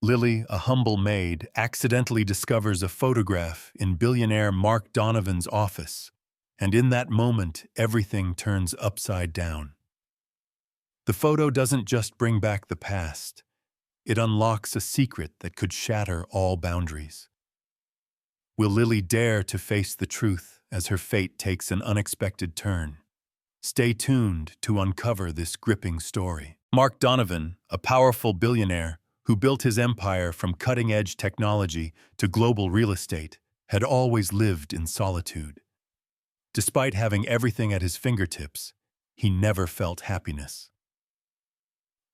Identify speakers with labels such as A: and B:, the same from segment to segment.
A: Lily, a humble maid, accidentally discovers a photograph in billionaire Mark Donovan's office, and in that moment, everything turns upside down. The photo doesn't just bring back the past, it unlocks a secret that could shatter all boundaries. Will Lily dare to face the truth as her fate takes an unexpected turn? Stay tuned to uncover this gripping story. Mark Donovan, a powerful billionaire who built his empire from cutting-edge technology to global real estate, had always lived in solitude. Despite having everything at his fingertips, he never felt happiness.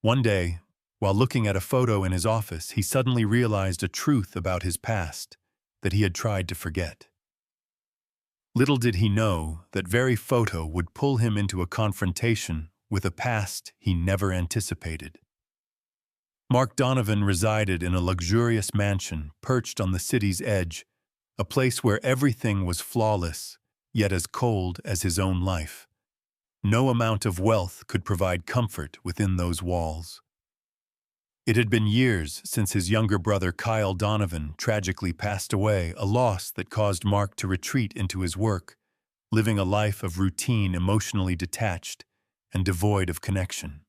A: One day, while looking at a photo in his office, he suddenly realized a truth about his past that he had tried to forget. Little did he know that very photo would pull him into a confrontation with a past he never anticipated. Mark Donovan resided in a luxurious mansion perched on the city's edge, a place where everything was flawless, yet as cold as his own life. No amount of wealth could provide comfort within those walls. It had been years since his younger brother Kyle Donovan tragically passed away, a loss that caused Mark to retreat into his work, living a life of routine, emotionally detached, and devoid of connection.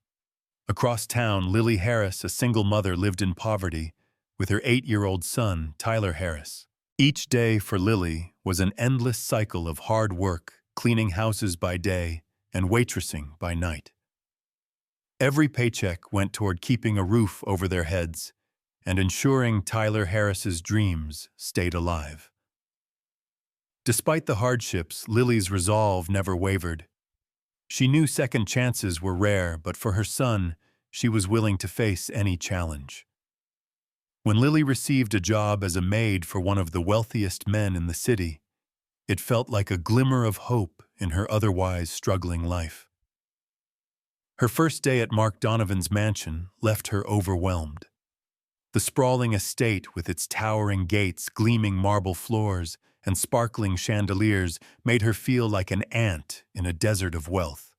A: Across town, Lily Harris, a single mother, lived in poverty with her 8-year-old son, Tyler Harris. Each day for Lily was an endless cycle of hard work, cleaning houses by day and waitressing by night. Every paycheck went toward keeping a roof over their heads and ensuring Tyler Harris's dreams stayed alive. Despite the hardships, Lily's resolve never wavered. She knew second chances were rare, but for her son, she was willing to face any challenge. When Lily received a job as a maid for one of the wealthiest men in the city, it felt like a glimmer of hope in her otherwise struggling life. Her first day at Mark Donovan's mansion left her overwhelmed. The sprawling estate with its towering gates, gleaming marble floors, and sparkling chandeliers made her feel like an ant in a desert of wealth.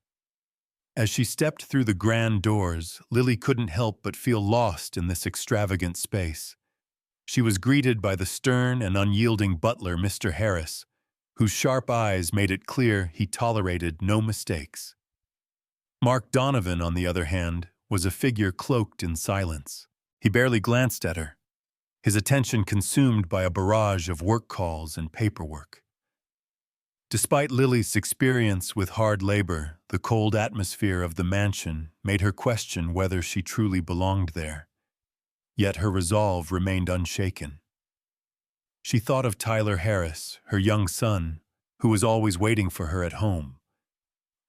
A: As she stepped through the grand doors, Lily couldn't help but feel lost in this extravagant space. She was greeted by the stern and unyielding butler, Mr. Harris, whose sharp eyes made it clear he tolerated no mistakes. Mark Donovan, on the other hand, was a figure cloaked in silence. He barely glanced at her, his attention consumed by a barrage of work calls and paperwork. Despite Lily's experience with hard labor, the cold atmosphere of the mansion made her question whether she truly belonged there. Yet her resolve remained unshaken. She thought of Tyler Harris, her young son, who was always waiting for her at home.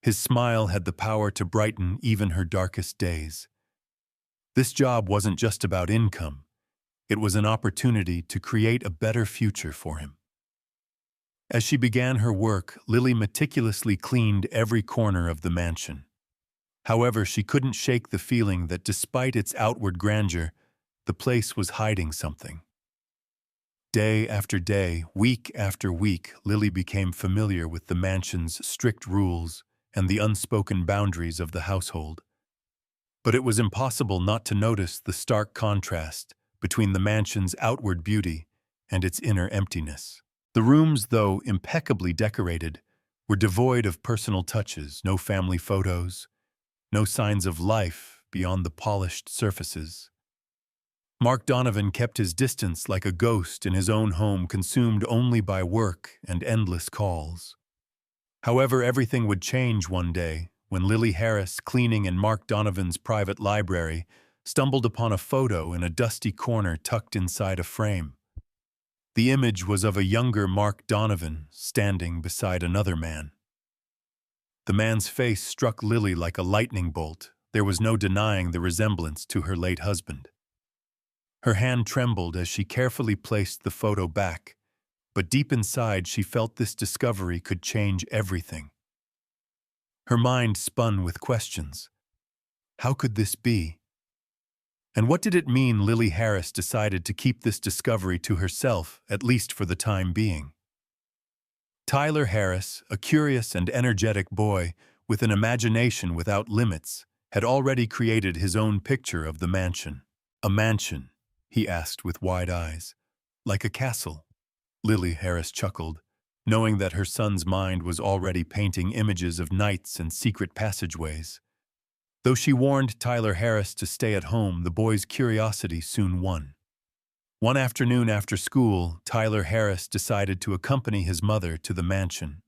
A: His smile had the power to brighten even her darkest days. This job wasn't just about income. It was an opportunity to create a better future for him. As she began her work, Lily meticulously cleaned every corner of the mansion. However, she couldn't shake the feeling that despite its outward grandeur, the place was hiding something. Day after day, week after week, Lily became familiar with the mansion's strict rules and the unspoken boundaries of the household. But it was impossible not to notice the stark contrast between the mansion's outward beauty and its inner emptiness. The rooms, though impeccably decorated, were devoid of personal touches, no family photos, no signs of life beyond the polished surfaces. Mark Donovan kept his distance like a ghost in his own home, consumed only by work and endless calls. However, everything would change one day when Lily Harris, cleaning in Mark Donovan's private library, stumbled upon a photo in a dusty corner tucked inside a frame. The image was of a younger Mark Donovan standing beside another man. The man's face struck Lily like a lightning bolt. There was no denying the resemblance to her late husband. Her hand trembled as she carefully placed the photo back, but deep inside she felt this discovery could change everything. Her mind spun with questions. How could this be? And what did it mean Lily Harris decided to keep this discovery to herself, at least for the time being? Tyler Harris, a curious and energetic boy with an imagination without limits, had already created his own picture of the mansion. A mansion, he asked with wide eyes. Like a castle. Lily Harris chuckled, knowing that her son's mind was already painting images of knights and secret passageways. Though she warned Tyler Harris to stay at home, the boy's curiosity soon won. One afternoon after school, Tyler Harris decided to accompany his mother to the mansion.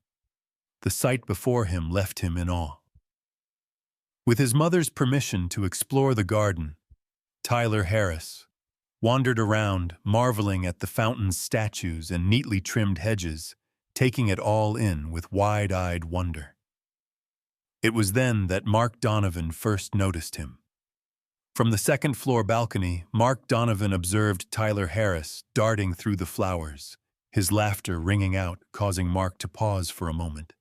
A: The sight before him left him in awe. With his mother's permission to explore the garden, Tyler Harris wandered around, marveling at the fountain's statues and neatly trimmed hedges, taking it all in with wide-eyed wonder. It was then that Mark Donovan first noticed him. From the second-floor balcony, Mark Donovan observed Tyler Harris darting through the flowers, his laughter ringing out, causing Mark to pause for a moment.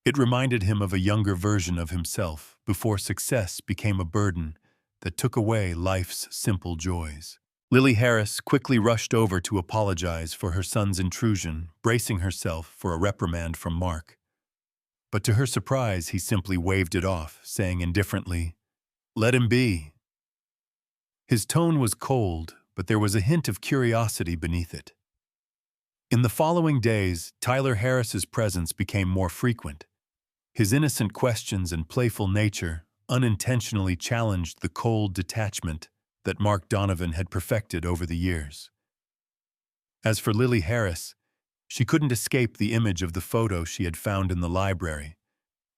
A: It reminded him of a younger version of himself, before success became a burden that took away life's simple joys. Lily Harris quickly rushed over to apologize for her son's intrusion, bracing herself for a reprimand from Mark. But to her surprise, he simply waved it off, saying indifferently, "Let him be." His tone was cold, but there was a hint of curiosity beneath it. In the following days, Tyler Harris's presence became more frequent. His innocent questions and playful nature unintentionally challenged the cold detachment that Mark Donovan had perfected over the years. As for Lily Harris, she couldn't escape the image of the photo she had found in the library,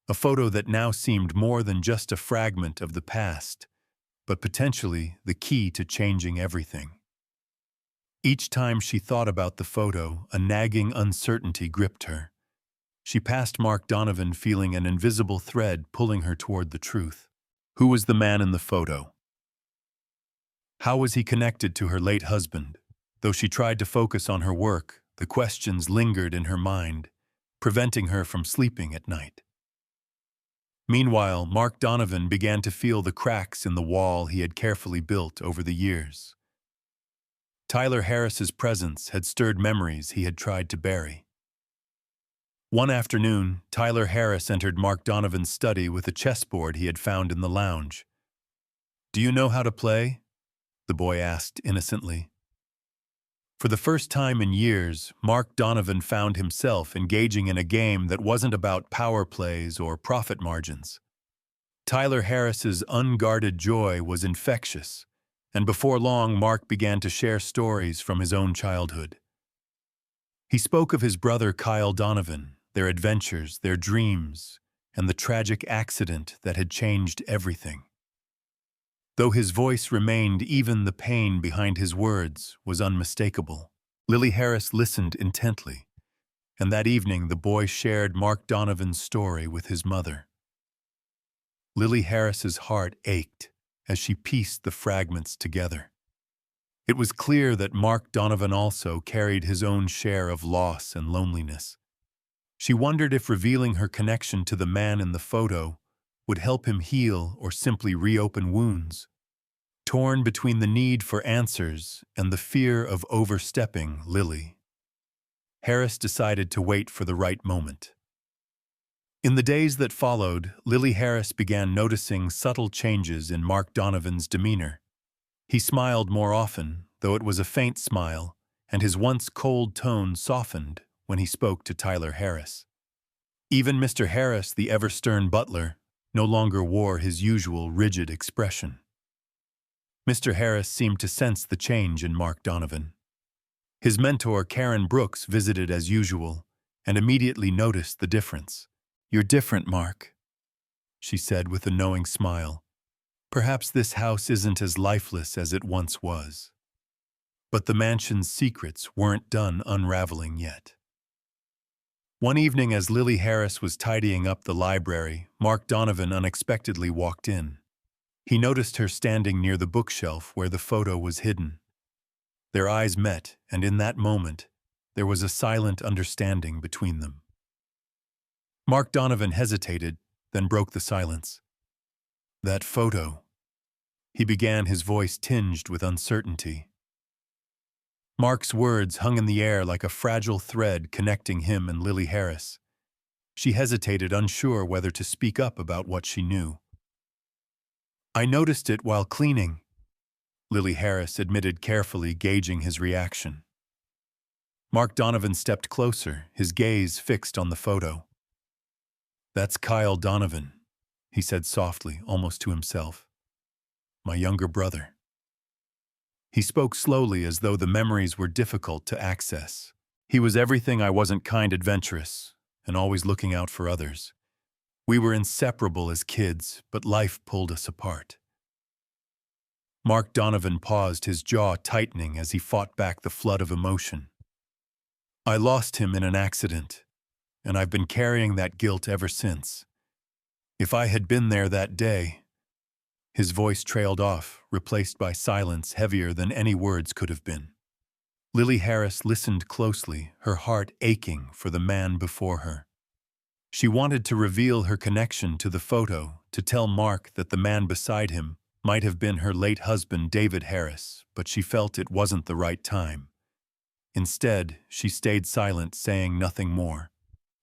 A: a photo that now seemed more than just a fragment of the past, but potentially the key to changing everything. Each time she thought about the photo, a nagging uncertainty gripped her. She passed Mark Donovan feeling an invisible thread pulling her toward the truth. Who was the man in the photo? How was he connected to her late husband? Though she tried to focus on her work, the questions lingered in her mind, preventing her from sleeping at night. Meanwhile, Mark Donovan began to feel the cracks in the wall he had carefully built over the years. Tyler Harris's presence had stirred memories he had tried to bury. One afternoon, Tyler Harris entered Mark Donovan's study with a chessboard he had found in the lounge. "Do you know how to play?" the boy asked innocently. For the first time in years, Mark Donovan found himself engaging in a game that wasn't about power plays or profit margins. Tyler Harris's unguarded joy was infectious, and before long Mark began to share stories from his own childhood. He spoke of his brother Kyle Donovan, their adventures, their dreams, and the tragic accident that had changed everything. Though his voice remained, even the pain behind his words was unmistakable. Lily Harris listened intently, and that evening the boy shared Mark Donovan's story with his mother. Lily Harris's heart ached as she pieced the fragments together. It was clear that Mark Donovan also carried his own share of loss and loneliness. She wondered if revealing her connection to the man in the photo would help him heal or simply reopen wounds. Torn between the need for answers and the fear of overstepping Lily, Harris decided to wait for the right moment. In the days that followed, Lily Harris began noticing subtle changes in Mark Donovan's demeanor. He smiled more often, though it was a faint smile, and his once cold tone softened when he spoke to Tyler Harris. Even Mr. Harris, the ever-stern butler, no longer wore his usual rigid expression. Mr. Harris seemed to sense the change in Mark Donovan. His mentor, Karen Brooks, visited as usual and immediately noticed the difference. "You're different, Mark," she said with a knowing smile. "Perhaps this house isn't as lifeless as it once was." But the mansion's secrets weren't done unraveling yet. One evening as Lily Harris was tidying up the library, Mark Donovan unexpectedly walked in. He noticed her standing near the bookshelf where the photo was hidden. Their eyes met, and in that moment, there was a silent understanding between them. Mark Donovan hesitated, then broke the silence. "That photo," he began, his voice tinged with uncertainty. Mark's words hung in the air like a fragile thread connecting him and Lily Harris. She hesitated, unsure whether to speak up about what she knew. "I noticed it while cleaning," Lily Harris admitted, carefully gauging his reaction. Mark Donovan stepped closer, his gaze fixed on the photo. "That's Kyle Donovan," he said softly, almost to himself. "My younger brother." He spoke slowly, as though the memories were difficult to access. "He was everything I wasn't: kind, adventurous, and always looking out for others. We were inseparable as kids, but life pulled us apart." Mark Donovan paused, his jaw tightening as he fought back the flood of emotion. "I lost him in an accident, and I've been carrying that guilt ever since. If I had been there that day—" His voice trailed off, replaced by silence heavier than any words could have been. Lily Harris listened closely, her heart aching for the man before her. She wanted to reveal her connection to the photo, to tell Mark that the man beside him might have been her late husband, David Harris, but she felt it wasn't the right time. Instead, she stayed silent, saying nothing more.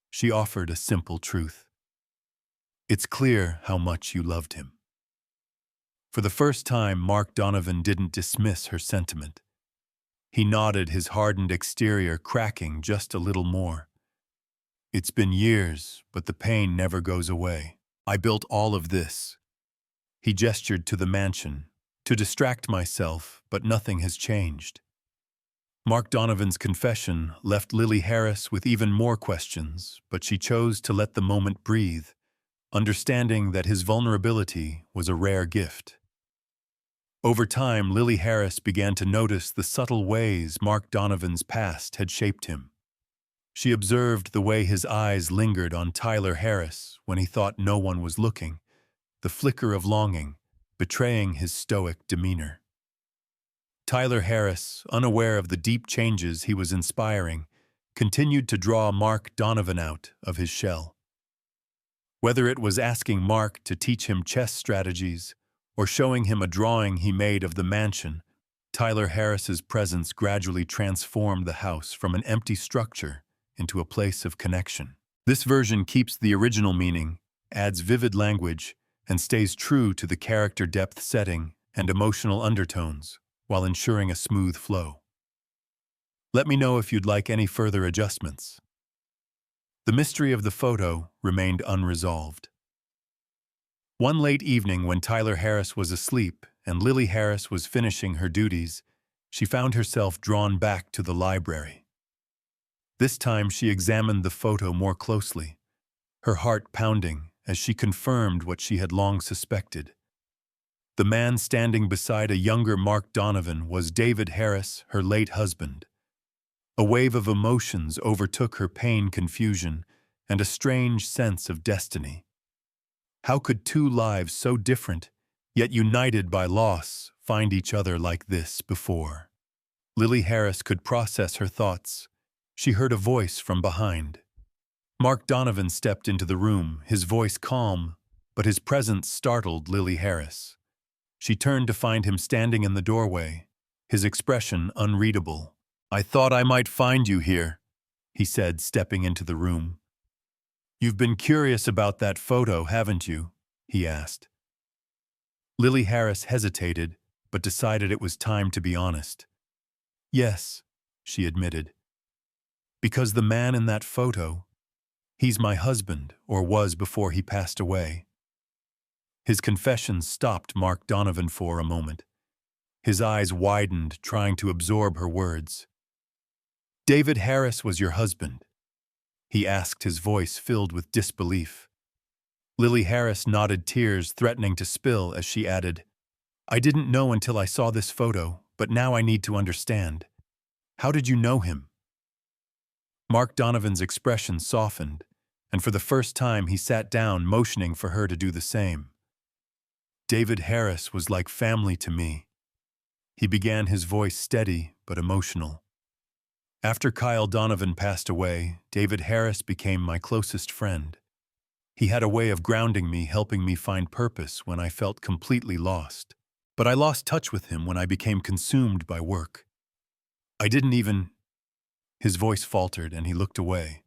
A: She offered a simple truth. "It's clear how much you loved him." For the first time, Mark Donovan didn't dismiss her sentiment. He nodded, his hardened exterior cracking just a little more. "It's been years, but the pain never goes away. I built all of this." He gestured to the mansion. "To distract myself, but nothing has changed." Mark Donovan's confession left Lily Harris with even more questions, but she chose to let the moment breathe, understanding that his vulnerability was a rare gift. Over time, Lily Harris began to notice the subtle ways Mark Donovan's past had shaped him. She observed the way his eyes lingered on Tyler Harris when he thought no one was looking, the flicker of longing, betraying his stoic demeanor. Tyler Harris, unaware of the deep changes he was inspiring, continued to draw Mark Donovan out of his shell. Whether it was asking Mark to teach him chess strategies or showing him a drawing he made of the mansion, Tyler Harris's presence gradually transformed the house from an empty structure into a place of connection. This version keeps the original meaning, adds vivid language, and stays true to the character depth, setting, and emotional undertones, while ensuring a smooth flow. Let me know if you'd like any further adjustments. The mystery of the photo remained unresolved. One late evening, when Tyler Harris was asleep and Lily Harris was finishing her duties, she found herself drawn back to the library. This time she examined the photo more closely, her heart pounding as she confirmed what she had long suspected. The man standing beside a younger Mark Donovan was David Harris, her late husband. A wave of emotions overtook her: pain, confusion, and a strange sense of destiny. How could two lives so different, yet united by loss, find each other like this before? Lily Harris could process her thoughts. She heard a voice from behind. Mark Donovan stepped into the room, his voice calm, but his presence startled Lily Harris. She turned to find him standing in the doorway, his expression unreadable. "I thought I might find you here," he said, stepping into the room. "You've been curious about that photo, haven't you?" he asked. Lily Harris hesitated, but decided it was time to be honest. "Yes," she admitted. "Because the man in that photo, he's my husband, or was before he passed away." His confession stopped Mark Donovan for a moment. His eyes widened, trying to absorb her words. "David Harris was your husband?" he asked, his voice filled with disbelief. Lily Harris nodded, tears threatening to spill as she added, "I didn't know until I saw this photo, but now I need to understand. How did you know him?" Mark Donovan's expression softened, and for the first time he sat down, motioning for her to do the same. "David Harris was like family to me," he began, his voice steady but emotional. "After Kyle Donovan passed away, David Harris became my closest friend. He had a way of grounding me, helping me find purpose when I felt completely lost. But I lost touch with him when I became consumed by work. I didn't even—" His voice faltered and he looked away.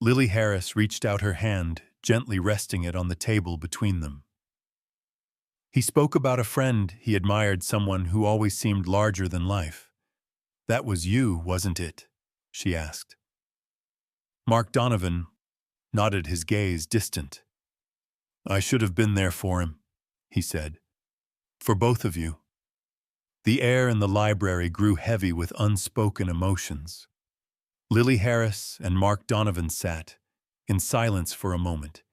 A: Lily Harris reached out her hand, gently resting it on the table between them. He spoke about a friend he admired, someone who always seemed larger than life. "That was you, wasn't it?" she asked. Mark Donovan nodded, his gaze distant. "I should have been there for him," he said. "For both of you." The air in the library grew heavy with unspoken emotions. Lily Harris and Mark Donovan sat in silence for a moment,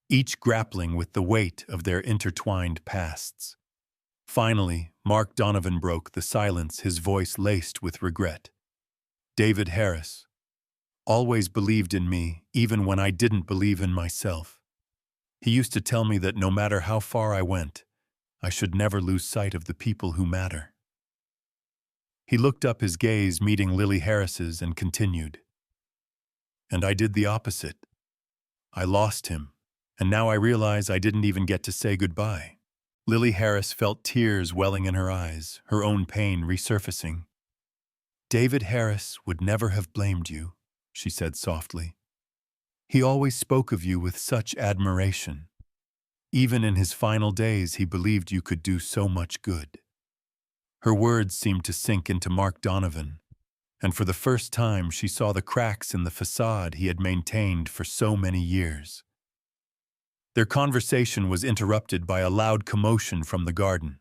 A: each grappling with the weight of their intertwined pasts. Finally, Mark Donovan broke the silence, his voice laced with regret. "David Harris always believed in me, even when I didn't believe in myself. He used to tell me that no matter how far I went, I should never lose sight of the people who matter." He looked up, his gaze meeting Lily Harris's, and continued. "And I did the opposite. I lost him, and now I realize I didn't even get to say goodbye." Lily Harris felt tears welling in her eyes, her own pain resurfacing. "David Harris would never have blamed you," she said softly. "He always spoke of you with such admiration. Even in his final days, he believed you could do so much good." Her words seemed to sink into Mark Donovan, and for the first time she saw the cracks in the facade he had maintained for so many years. Their conversation was interrupted by a loud commotion from the garden.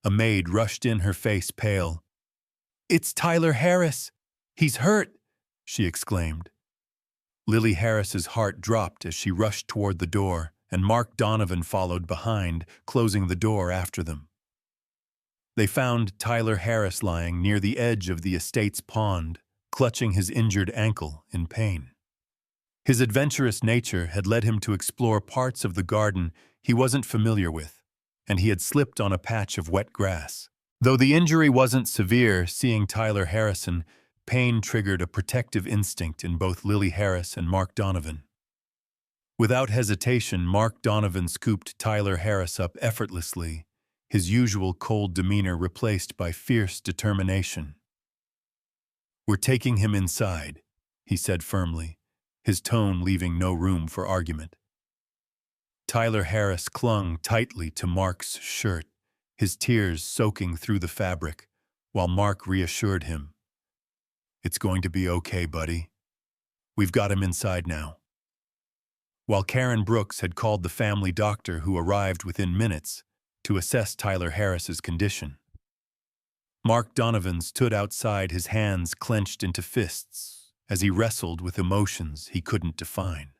A: A maid rushed in, her face pale. "It's Tyler Harris! He's hurt!" she exclaimed. Lily Harris's heart dropped as she rushed toward the door, and Mark Donovan followed behind, closing the door after them. They found Tyler Harris lying near the edge of the estate's pond, clutching his injured ankle in pain. His adventurous nature had led him to explore parts of the garden he wasn't familiar with, and he had slipped on a patch of wet grass. Though the injury wasn't severe, seeing Tyler Harrison, pain triggered a protective instinct in both Lily Harris and Mark Donovan. Without hesitation, Mark Donovan scooped Tyler Harris up effortlessly, his usual cold demeanor replaced by fierce determination. "We're taking him inside," he said firmly, his tone leaving no room for argument. Tyler Harris clung tightly to Mark's shirt, his tears soaking through the fabric, while Mark reassured him. "It's going to be okay, buddy. We've got him inside now." While Karen Brooks had called the family doctor, who arrived within minutes to assess Tyler Harris's condition. Mark Donovan stood outside, his hands clenched into fists, as he wrestled with emotions he couldn't define.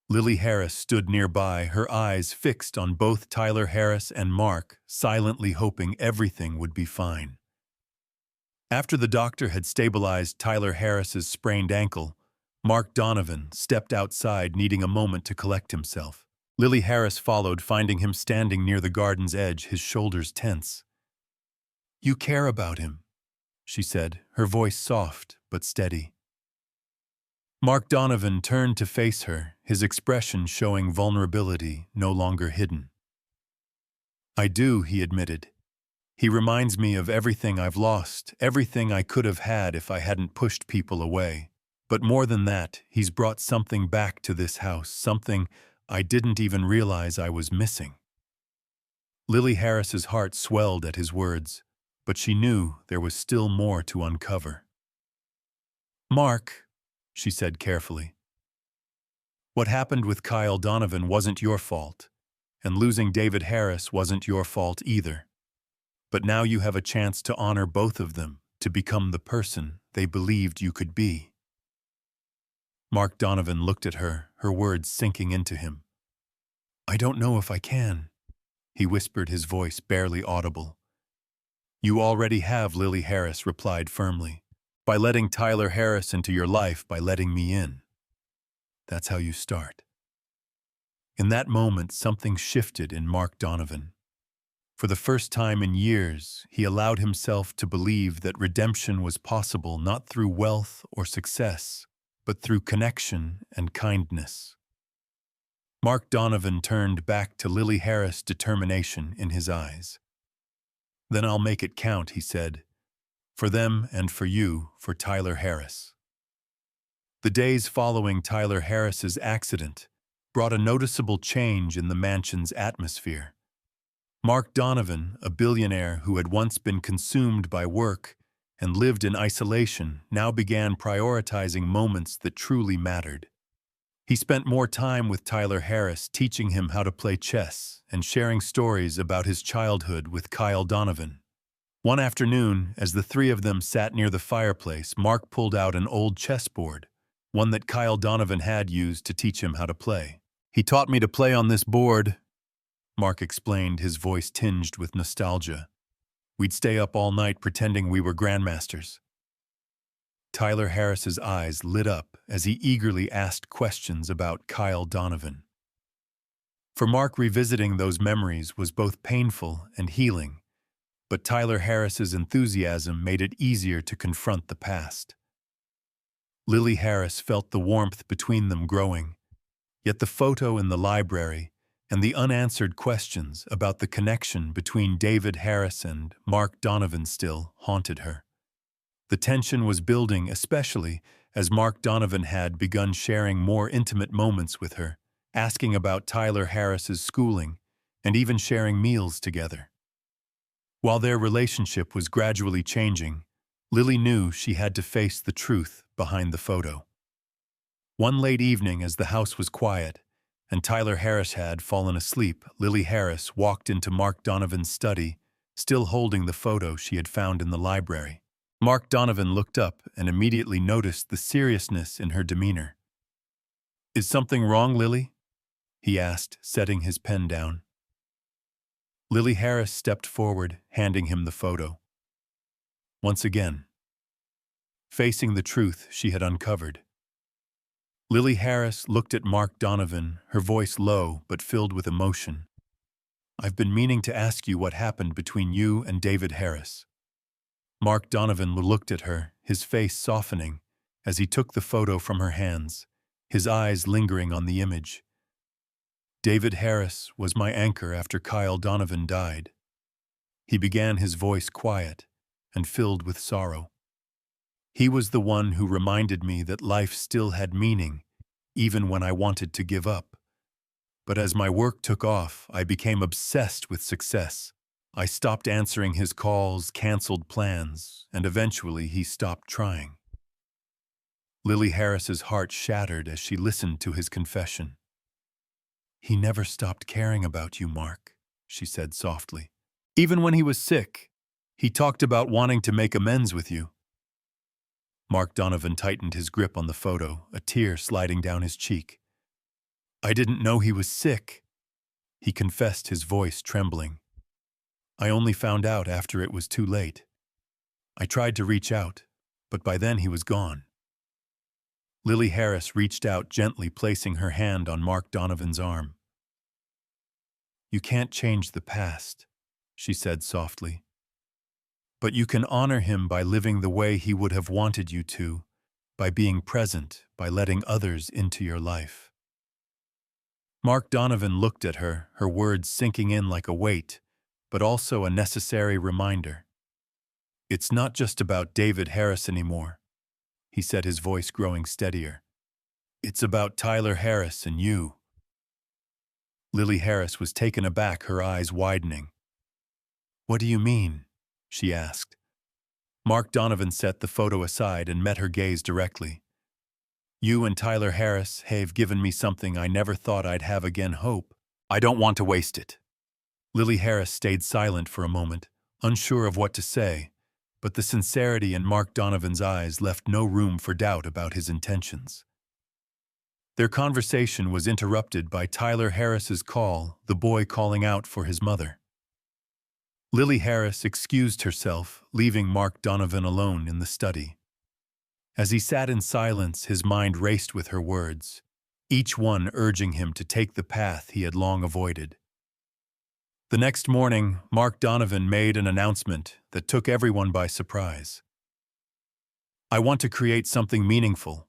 A: Lily Harris stood nearby, her eyes fixed on both Tyler Harris and Mark, silently hoping everything would be fine. After the doctor had stabilized Tyler Harris's sprained ankle, Mark Donovan stepped outside, needing a moment to collect himself. Lily Harris followed, finding him standing near the garden's edge, his shoulders tense. "You care about him," she said, her voice soft but steady. Mark Donovan turned to face her, his expression showing vulnerability no longer hidden. "I do," he admitted. "He reminds me of everything I've lost, everything I could have had if I hadn't pushed people away. But more than that, he's brought something back to this house, something I didn't even realize I was missing." Lily Harris's heart swelled at his words, but she knew there was still more to uncover. "Mark," she said carefully, "what happened with Kyle Donovan wasn't your fault, and losing David Harris wasn't your fault either. But now you have a chance to honor both of them, to become the person they believed you could be." Mark Donovan looked at her, her words sinking into him. "I don't know if I can," he whispered, his voice barely audible. "You already have," Lily Harris replied firmly. "By letting Tyler Harris into your life, by letting me in. That's how you start." In that moment, something shifted in Mark Donovan. For the first time in years, he allowed himself to believe that redemption was possible not through wealth or success, but through connection and kindness. Mark Donovan turned back to Lily Harris, determination in his eyes. "Then I'll make it count," he said. "For them and for you, for Tyler Harris." The days following Tyler Harris's accident brought a noticeable change in the mansion's atmosphere. Mark Donovan, a billionaire who had once been consumed by work and lived in isolation, now began prioritizing moments that truly mattered. He spent more time with Tyler Harris, teaching him how to play chess and sharing stories about his childhood with Kyle Donovan. One afternoon, as the three of them sat near the fireplace, Mark pulled out an old chessboard, one that Kyle Donovan had used to teach him how to play. "He taught me to play on this board," Mark explained, his voice tinged with nostalgia. "We'd stay up all night pretending we were grandmasters." Tyler Harris's eyes lit up as he eagerly asked questions about Kyle Donovan. For Mark, revisiting those memories was both painful and healing, but Tyler Harris's enthusiasm made it easier to confront the past. Lily Harris felt the warmth between them growing, yet the photo in the library and the unanswered questions about the connection between David Harris and Mark Donovan still haunted her. The tension was building, especially as Mark Donovan had begun sharing more intimate moments with her, asking about Tyler Harris's schooling, and even sharing meals together. While their relationship was gradually changing, Lily knew she had to face the truth behind the photo. One late evening, as the house was quiet and Tyler Harris had fallen asleep, Lily Harris walked into Mark Donovan's study, still holding the photo she had found in the library. Mark Donovan looked up and immediately noticed the seriousness in her demeanor. "Is something wrong, Lily?" he asked, setting his pen down. Lily Harris stepped forward, handing him the photo. Once again, facing the truth she had uncovered. Lily Harris looked at Mark Donovan, her voice low but filled with emotion. "I've been meaning to ask you what happened between you and David Harris." Mark Donovan looked at her, his face softening, as he took the photo from her hands, his eyes lingering on the image. "David Harris was my anchor after Kyle Donovan died." He began, his voice quiet and filled with sorrow. "He was the one who reminded me that life still had meaning, even when I wanted to give up. But as my work took off, I became obsessed with success. I stopped answering his calls, canceled plans, and eventually he stopped trying." Lily Harris's heart shattered as she listened to his confession. "He never stopped caring about you, Mark," she said softly. "Even when he was sick, he talked about wanting to make amends with you." Mark Donovan tightened his grip on the photo, a tear sliding down his cheek. "I didn't know he was sick," he confessed, his voice trembling. "I only found out after it was too late. I tried to reach out, but by then he was gone." Lily Harris reached out gently, placing her hand on Mark Donovan's arm. "You can't change the past," she said softly. "But you can honor him by living the way he would have wanted you to, by being present, by letting others into your life." Mark Donovan looked at her, her words sinking in like a weight, but also a necessary reminder. "It's not just about David Harris anymore," he said, his voice growing steadier. "It's about Tyler Harris and you." Lily Harris was taken aback, her eyes widening. "What do you mean?" she asked. Mark Donovan set the photo aside and met her gaze directly. "You and Tyler Harris have given me something I never thought I'd have again, hope. I don't want to waste it." Lily Harris stayed silent for a moment, unsure of what to say, but the sincerity in Mark Donovan's eyes left no room for doubt about his intentions. Their conversation was interrupted by Tyler Harris's call, the boy calling out for his mother. Lily Harris excused herself, leaving Mark Donovan alone in the study. As he sat in silence, his mind raced with her words, each one urging him to take the path he had long avoided. The next morning, Mark Donovan made an announcement that took everyone by surprise. "I want to create something meaningful,"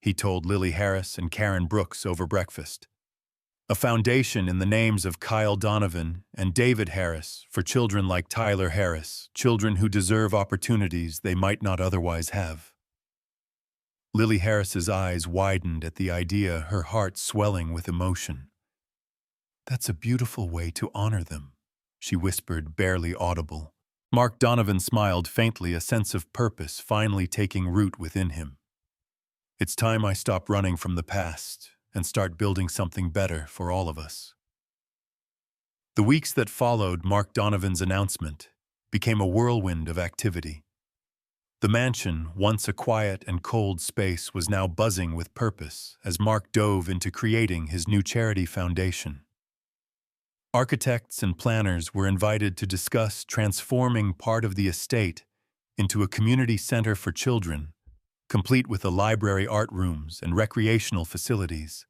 A: he told Lily Harris and Karen Brooks over breakfast. "A foundation in the names of Kyle Donovan and David Harris for children like Tyler Harris, children who deserve opportunities they might not otherwise have." Lily Harris's eyes widened at the idea, her heart swelling with emotion. "That's a beautiful way to honor them," she whispered, barely audible. Mark Donovan smiled faintly, a sense of purpose finally taking root within him. It's time I stop running from the past and start building something better for all of us. The weeks that followed Mark Donovan's announcement became a whirlwind of activity. The mansion, once a quiet and cold space, was now buzzing with purpose as Mark dove into creating his new charity foundation. Architects and planners were invited to discuss transforming part of the estate into a community center for children, complete with a library, art rooms, and recreational facilities.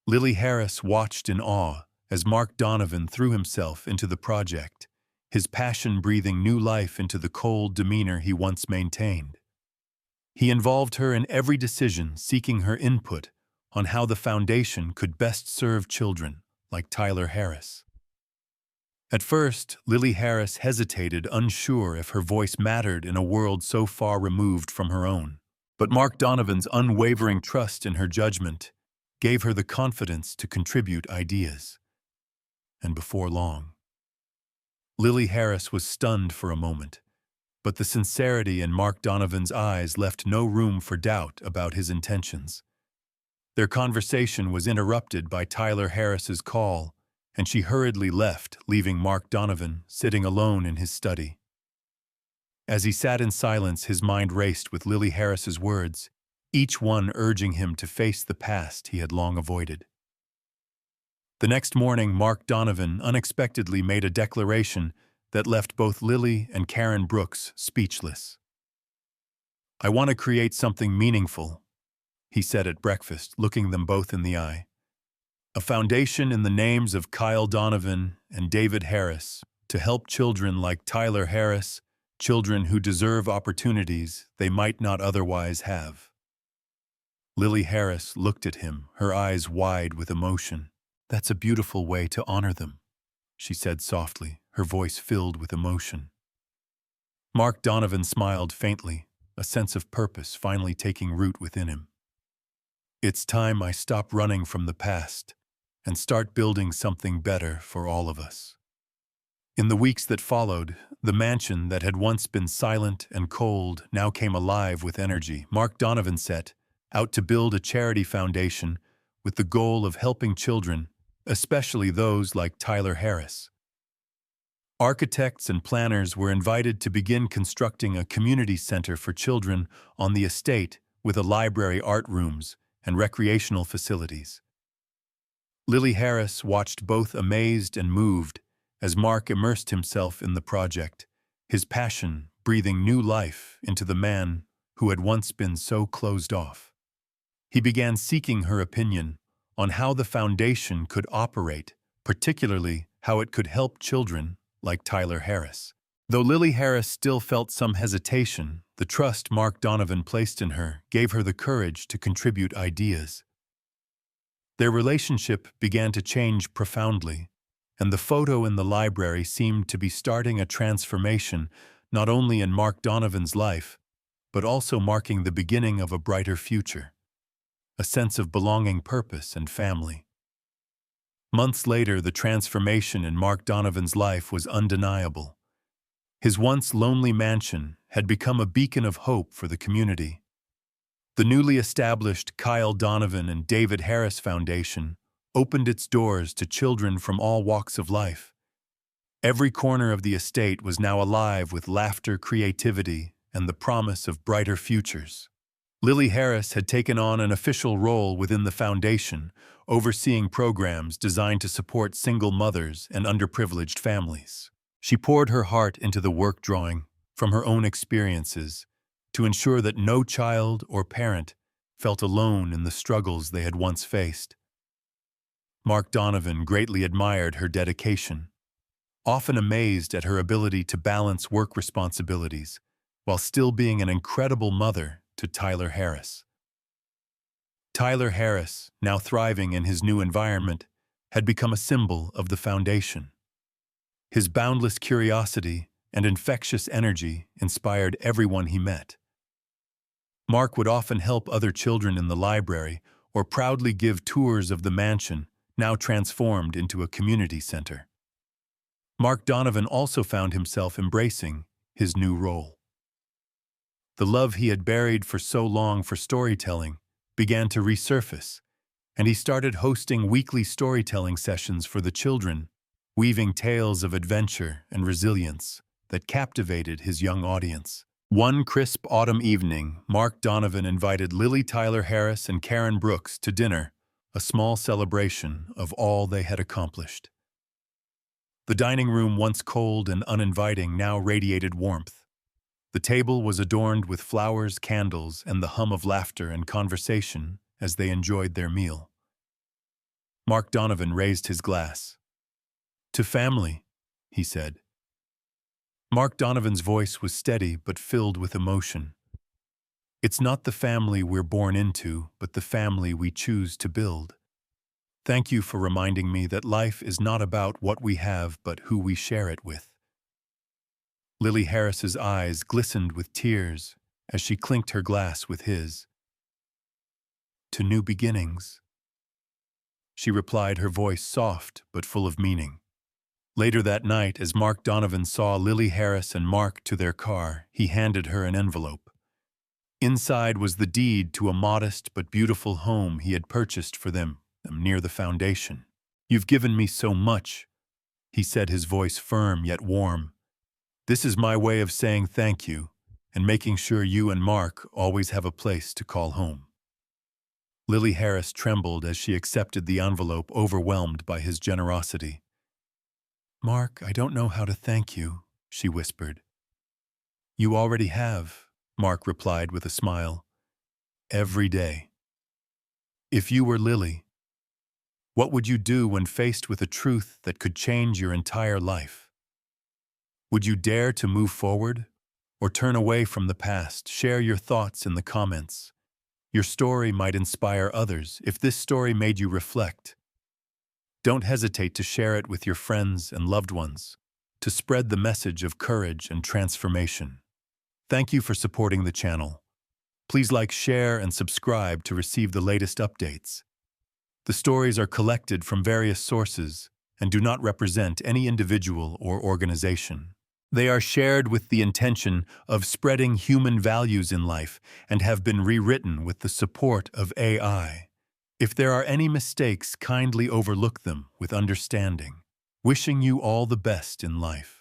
A: Lily Harris watched in awe as Mark Donovan threw himself into the project, his passion breathing new life into the cold demeanor he once maintained. He involved her in every decision, seeking her input on how the foundation could best serve children like Tyler Harris. At first, Lily Harris hesitated, unsure if her voice mattered in a world so far removed from her own. But Mark Donovan's unwavering trust in her judgment gave her the confidence to contribute ideas. And before long, Lily Harris was stunned for a moment, but the sincerity in Mark Donovan's eyes left no room for doubt about his intentions. Their conversation was interrupted by Tyler Harris's call, and she hurriedly left, leaving Mark Donovan sitting alone in his study. As he sat in silence, his mind raced with Lily Harris's words, each one urging him to face the past he had long avoided. The next morning, Mark Donovan unexpectedly made a declaration that left both Lily and Karen Brooks speechless. "I want to create something meaningful," he said at breakfast, looking them both in the eye. "A foundation in the names of Kyle Donovan and David Harris to help children like Tyler Harris, children who deserve opportunities they might not otherwise have." Lily Harris looked at him, her eyes wide with emotion. "That's a beautiful way to honor them," she said softly, her voice filled with emotion. Mark Donovan smiled faintly, a sense of purpose finally taking root within him. "It's time I stop running from the past and start building something better for all of us." In the weeks that followed, the mansion that had once been silent and cold now came alive with energy. Mark Donovan set out to build a charity foundation with the goal of helping children, especially those like Tyler Harris. Architects and planners were invited to begin constructing a community center for children on the estate with a library, art rooms, and recreational facilities. Lily Harris watched both amazed and moved as Mark immersed himself in the project, his passion breathing new life into the man who had once been so closed off. He began seeking her opinion on how the foundation could operate, particularly how it could help children like Tyler Harris. Though Lily Harris still felt some hesitation, the trust Mark Donovan placed in her gave her the courage to contribute ideas. Their relationship began to change profoundly, and the photo in the library seemed to be starting a transformation not only in Mark Donovan's life, but also marking the beginning of a brighter future, a sense of belonging, purpose, and family. Months later, the transformation in Mark Donovan's life was undeniable. His once lonely mansion had become a beacon of hope for the community. The newly established Kyle Donovan and David Harris Foundation opened its doors to children from all walks of life. Every corner of the estate was now alive with laughter, creativity, and the promise of brighter futures. Lily Harris had taken on an official role within the foundation, overseeing programs designed to support single mothers and underprivileged families. She poured her heart into the work, drawing from her own experiences to ensure that no child or parent felt alone in the struggles they had once faced. Mark Donovan greatly admired her dedication, often amazed at her ability to balance work responsibilities while still being an incredible mother to Tyler Harris. Tyler Harris, now thriving in his new environment, had become a symbol of the foundation. His boundless curiosity and infectious energy inspired everyone he met. Mark would often help other children in the library or proudly give tours of the mansion, now transformed into a community center. Mark Donovan also found himself embracing his new role. The love he had buried for so long for storytelling began to resurface, and he started hosting weekly storytelling sessions for the children, weaving tales of adventure and resilience that captivated his young audience. One crisp autumn evening, Mark Donovan invited Lily Tyler Harris and Karen Brooks to dinner, a small celebration of all they had accomplished. The dining room, once cold and uninviting, now radiated warmth. The table was adorned with flowers, candles, and the hum of laughter and conversation as they enjoyed their meal. Mark Donovan raised his glass. "To family," he said. Mark Donovan's voice was steady but filled with emotion. "It's not the family we're born into, but the family we choose to build. Thank you for reminding me that life is not about what we have, but who we share it with." Lily Harris's eyes glistened with tears as she clinked her glass with his. "To new beginnings," she replied, her voice soft but full of meaning. Later that night, as Mark Donovan saw Lily Harris and Mark to their car, he handed her an envelope. Inside was the deed to a modest but beautiful home he had purchased for them near the foundation. "You've given me so much," he said, his voice firm yet warm. "This is my way of saying thank you and making sure you and Mark always have a place to call home." Lily Harris trembled as she accepted the envelope, overwhelmed by his generosity. "Mark, I don't know how to thank you," she whispered. "You already have," Mark replied with a smile. "Every day. If you were Lily, what would you do when faced with a truth that could change your entire life? Would you dare to move forward or turn away from the past? Share your thoughts in the comments. Your story might inspire others. If this story made you reflect, don't hesitate to share it with your friends and loved ones, to spread the message of courage and transformation. Thank you for supporting the channel. Please like, share, and subscribe to receive the latest updates. The stories are collected from various sources and do not represent any individual or organization. They are shared with the intention of spreading human values in life and have been rewritten with the support of AI. If there are any mistakes, kindly overlook them with understanding. Wishing you all the best in life.